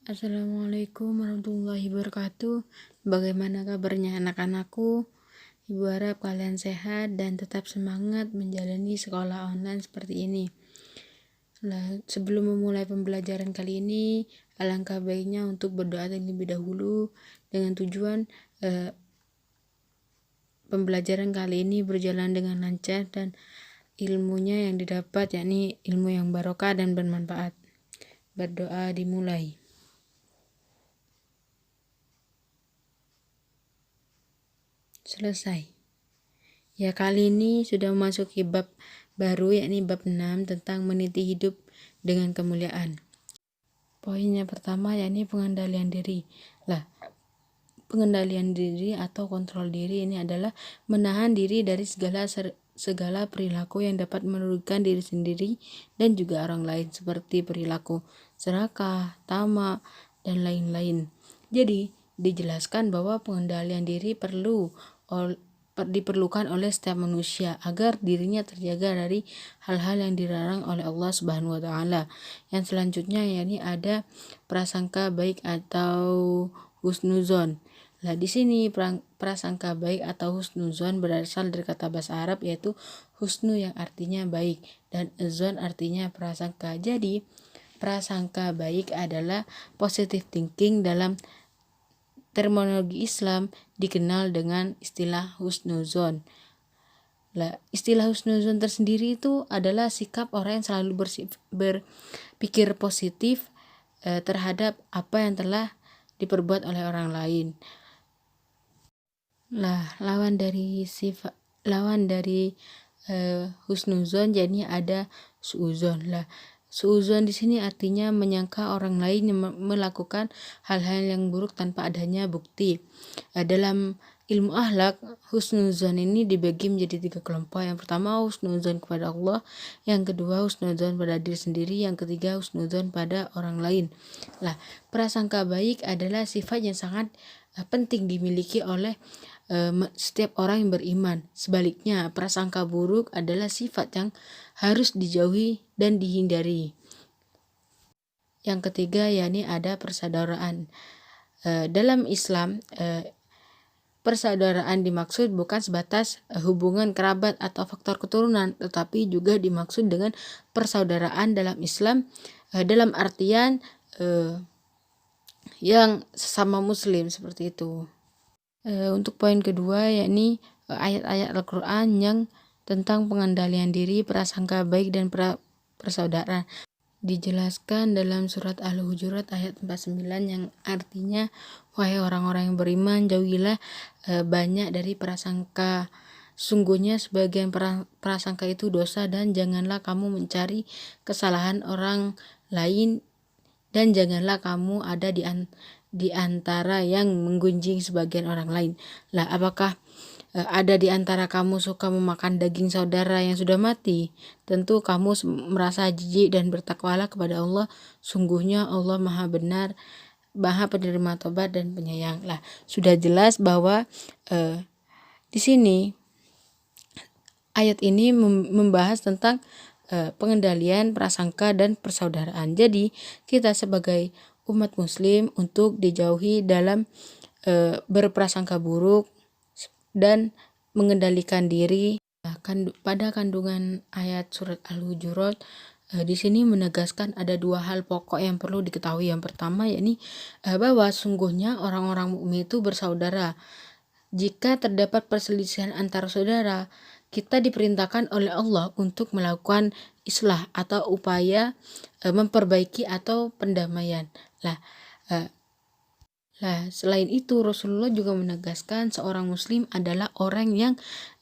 Assalamualaikum warahmatullahi wabarakatuh. Bagaimana kabarnya anak-anakku? Ibu harap kalian sehat dan tetap semangat menjalani sekolah online seperti ini. Sebelum memulai pembelajaran kali ini, alangkah baiknya untuk berdoa terlebih dahulu dengan tujuan pembelajaran kali ini berjalan dengan lancar dan ilmunya yang didapat yakni ilmu yang barokah dan bermanfaat. Berdoa dimulai. Selesai. Ya, kali ini sudah memasuki bab baru yakni bab 6 tentang meniti hidup dengan kemuliaan. Poinnya pertama yakni pengendalian diri. Pengendalian diri atau kontrol diri ini adalah menahan diri dari segala perilaku yang dapat merugikan diri sendiri dan juga orang lain, seperti perilaku serakah, tamak, dan lain-lain. Jadi, dijelaskan bahwa pengendalian diri diperlukan oleh setiap manusia agar dirinya terjaga dari hal-hal yang dilarang oleh Allah Subhanahu wa taala. Yang selanjutnya yakni ada prasangka baik atau husnuzon. Di sini prasangka baik atau husnuzon berasal dari kata bahasa Arab yaitu husnu yang artinya baik dan zon artinya prasangka. Jadi, prasangka baik adalah positive thinking dalam terminologi Islam dikenal dengan istilah husnuzon. Istilah husnuzon tersendiri itu adalah sikap orang yang selalu berpikir positif terhadap apa yang telah diperbuat oleh orang lain. Lawan dari husnuzon jadinya ada suuzon. Suuzon di sini artinya menyangka orang lain yang melakukan hal-hal yang buruk tanpa adanya bukti. Dalam ilmu akhlak, husnuzon ini dibagi menjadi 3 kelompok. Yang pertama husnuzon kepada Allah, yang kedua husnuzon pada diri sendiri, yang ketiga husnuzon pada orang lain. Prasangka baik adalah sifat yang sangat penting dimiliki oleh setiap orang yang beriman. Sebaliknya, prasangka buruk adalah sifat yang harus dijauhi dan dihindari. Yang ketiga yakni ada persaudaraan. Dalam Islam, persaudaraan dimaksud bukan sebatas hubungan kerabat atau faktor keturunan, tetapi juga dimaksud dengan persaudaraan dalam Islam dalam artian yang sesama muslim seperti itu. Untuk poin kedua yakni ayat-ayat Al-Quran yang tentang pengendalian diri, prasangka baik dan persaudaraan. Dijelaskan dalam surat Al-Hujurat ayat 49 yang artinya, wahai orang-orang yang beriman, jauhilah banyak dari prasangka. Sungguhnya sebagian prasangka itu dosa, dan janganlah kamu mencari kesalahan orang lain, dan janganlah kamu ada di antara yang menggunjing sebagian orang lain. Apakah ada di antara kamu suka memakan daging saudara yang sudah mati? Tentu kamu merasa jijik dan bertakwalah kepada Allah. Sungguhnya Allah Maha benar, Maha penerima tobat dan penyayang. Sudah jelas bahwa di sini ayat ini membahas tentang pengendalian prasangka dan persaudaraan. Jadi kita sebagai umat muslim untuk dijauhi dalam berprasangka buruk dan mengendalikan diri. Pada kandungan ayat surat Al-Hujurat di sini menegaskan ada 2 hal pokok yang perlu diketahui. Yang pertama yakni bahwa sungguhnya orang-orang mukmin itu bersaudara. Jika terdapat perselisihan antara saudara, kita diperintahkan oleh Allah untuk melakukan islah atau upaya memperbaiki atau pendamaian. Selain itu Rasulullah juga menegaskan seorang muslim adalah orang yang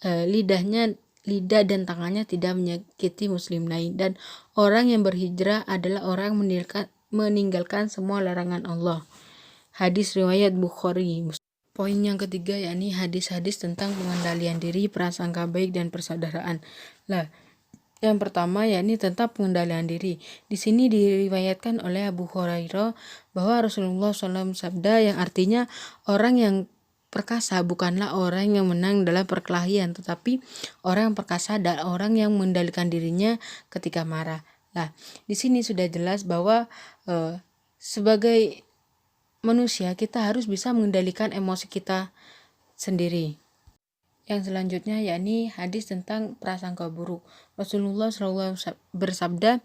lidah dan tangannya tidak menyakiti muslim lain, dan orang yang berhijrah adalah orang meninggalkan semua larangan Allah. Hadis riwayat Bukhari. Poin yang ketiga yakni hadis-hadis tentang pengendalian diri, prasangka baik dan persaudaraan. Yang pertama yakni tentang pengendalian diri. Di sini diriwayatkan oleh Abu Hurairah bahwa Rasulullah SAW sabda yang artinya, orang yang perkasa bukanlah orang yang menang dalam perkelahian, tetapi orang yang perkasa adalah orang yang mengendalikan dirinya ketika marah. Di sini sudah jelas bahwa sebagai manusia, kita harus bisa mengendalikan emosi kita sendiri. Yang selanjutnya yakni hadis tentang prasangka buruk. Rasulullah SAW bersabda,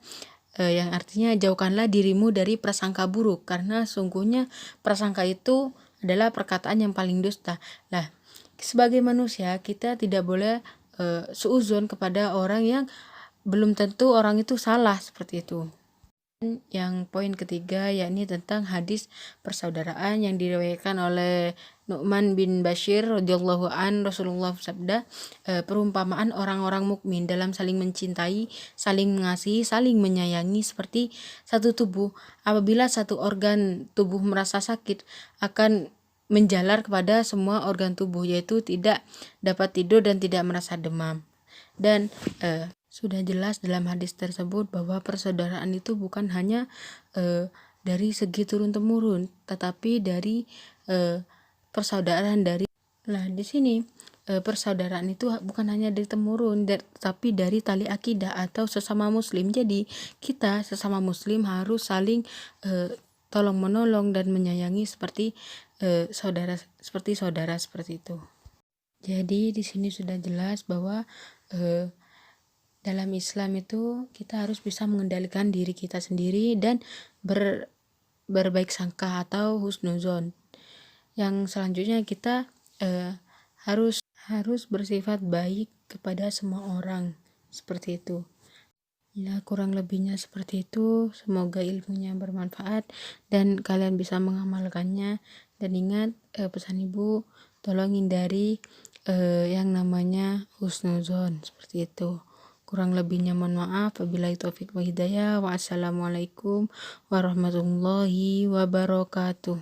yang artinya jauhkanlah dirimu dari prasangka buruk, karena sungguhnya prasangka itu adalah perkataan yang paling dusta. Lah, sebagai manusia kita tidak boleh suuzon kepada orang yang belum tentu orang itu salah, seperti itu. Yang poin ketiga yakni tentang hadis persaudaraan yang diriwayatkan oleh Nu'man bin Bashir radhiyallahu an. Rasulullah bersabda, perumpamaan orang-orang mukmin dalam saling mencintai, saling mengasihi, saling menyayangi seperti satu tubuh. Apabila satu organ tubuh merasa sakit, akan menjalar kepada semua organ tubuh, yaitu tidak dapat tidur dan tidak merasa demam. Dan sudah jelas dalam hadis tersebut bahwa persaudaraan itu bukan hanya dari segi turun-temurun, tetapi dari persaudaraan dari di sini persaudaraan itu bukan hanya dari temurun, tetapi dari tali akidah atau sesama muslim. Jadi kita sesama muslim harus saling tolong menolong dan menyayangi seperti saudara seperti itu. Jadi di sini sudah jelas bahwa dalam Islam itu kita harus bisa mengendalikan diri kita sendiri dan berbaik sangka atau husnuzon. Yang selanjutnya kita harus bersifat baik kepada semua orang, seperti itu. Ya, kurang lebihnya seperti itu. Semoga ilmunya bermanfaat dan kalian bisa mengamalkannya. Dan ingat pesan ibu, tolong hindari yang namanya husnuzon, seperti itu. Kurang lebihnya mohon maaf. Wabillahi taufiq wa hidayah. Wassalamualaikum warahmatullahi wabarakatuh.